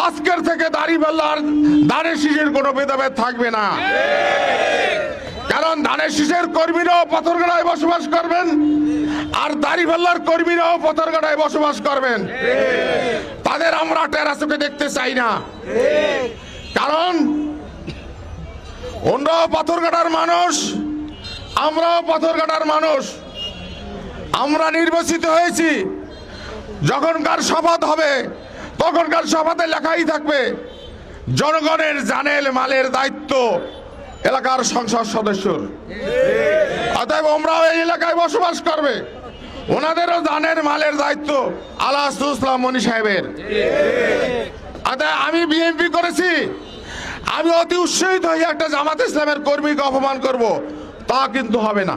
আজকের থেকে দাড়িপাল্লার ধানের শীষের কোনো ভেদাভেদ থাকবে না। কারণ ধানের শীষের কর্মীরাও পাথরঘাটায় বসবাস করবেন, আর দাড়িপাল্লার কর্মীরাও পাথরঘাটায় বসবাস করবেন। তাদের আমরা টেরা চোখে দেখতে চাই না। কারণ ওনারাও পাথরঘাটার মানুষ, আমরাও পাথরঘাটার মানুষ। আমরা নির্বাচিত হয়েছি, যখনকার শপথ হবে তখনকার শপথে লেখাই থাকবে জনগণের জানের মালের দায়িত্ব এলাকার সংসদ সদস্যর। অতএব আমরাও এই এলাকায় বসবাস করবে, ওনাদেরও জানের মালের দায়িত্ব আলাহাসুল ইসলাম মনি সাহেবের। অতএব আমি বিএনপি করেছি, আমি অতি উৎসাহিত হয়ে একটা জামাত ইসলামের কর্মীকে অপমান করব, তা কিন্তু হবে না।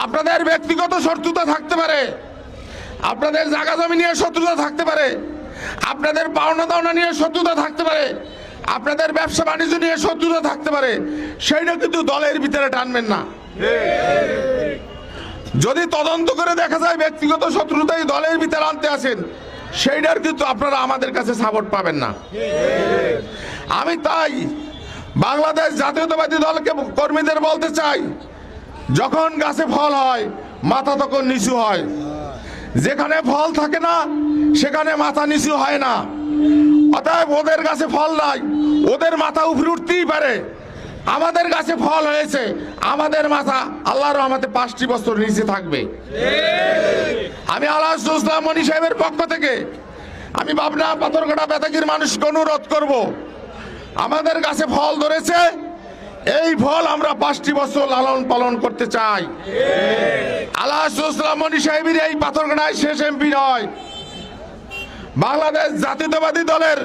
আপনাদের ব্যক্তিগত শত্রুতা থাকতে পারে, আপনাদের জায়গা জমি নিয়ে শত্রুতা থাকতে পারে, আপনাদের পাওনা দাওনা নিয়ে শত্রুতা থাকতে পারে, আপনাদের ব্যবসা বাণিজ্য নিয়ে শত্রুতা থাকতে পারে, সেইটা কিন্তু দলের ভিতরে টানবেন না। যদি তদন্ত করে দেখা যায় ব্যক্তিগত শত্রুতাই দলের ভিতরে আনতে আসেন, সেইটার কিন্তু আপনারা আমাদের কাছে সাপোর্ট পাবেন না। আমি তাই বাংলাদেশ জাতীয়তাবাদী দলকে কর্মীদের বলতে চাই, যখন গাছে ফল হয় মাথা তখন নিচু হয়, যেখানে ফল থাকে না সেখানে মাথা নিচু হয় না। অতএব ওদের কাছে ফল নাই, ওদের মাথা উপরে উঠতেই পারে, আমাদের কাছে ফল হয়েছে, আমাদের মাথা আল্লাহর রহমতে 5টি বছর নিচে থাকবে। আমি আলাহাসুল ইসলাম মনি সাহেবের পক্ষ থেকে আমি পাবনা পাথরঘাটা বেতাগীর মানুষকে অনুরোধ করব, আমাদের কাছে ফল ধরেছে, এই ফল আমরা 5টি বছর লালন পালন করতে চাই। আলাহাসুল ইসলাম মনি সাহেবের এই পাথরঘাটায় শেষ এমপি নয়, বাংলাদেশ জাতীয়তাবাদী দলের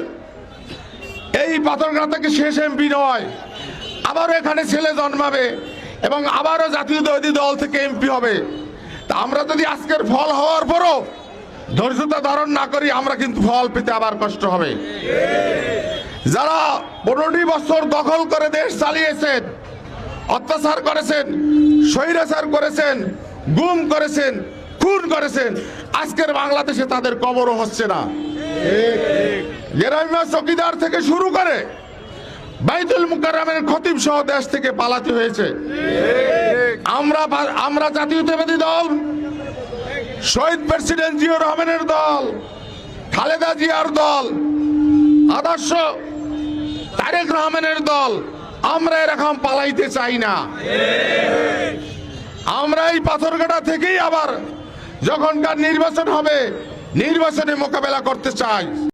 এই পাথরঘাটা থেকে শেষ এমপি নয়, আবারও এখানে ছেলে জন্মাবে এবং আবারও জাতীয়তাবাদী দল থেকে এমপি হবে। তা আমরা যদি আজকের ফল হওয়ার পরও ধৈর্যতা ধারণ না করি, আমরা কিন্তু ফল পেতে আবার কষ্ট হবে। যারা 15টি বছর দখল করে দেশ চালিয়েছেন, অত্যাচার করেছেন, স্বৈরাচার করেছেন, গুম করেছেন, খুন করেছেন, আজকের বাংলাদেশে তাদের কবরও হচ্ছে না। গ্রাম্য চৌকিদার থেকে শুরু করে বাইতুল মুকাররমের খতিব সহ দেশ থেকে পালাতে হয়েছে। আমরা জাতীয়তাবাদী দল, শহীদ প্রেসিডেন্ট জিয়াউর রহমানের দল, খালেদা জিয়ার দল, আদর্শ তারেক রহমানের দল, আমরা এরকম পালাইতে চাই না। আমরা এই পাথরঘাটা থেকেই আবার যখনকার নির্বাচন হবে, নির্বাচনে মোকাবেলা করতে চাই।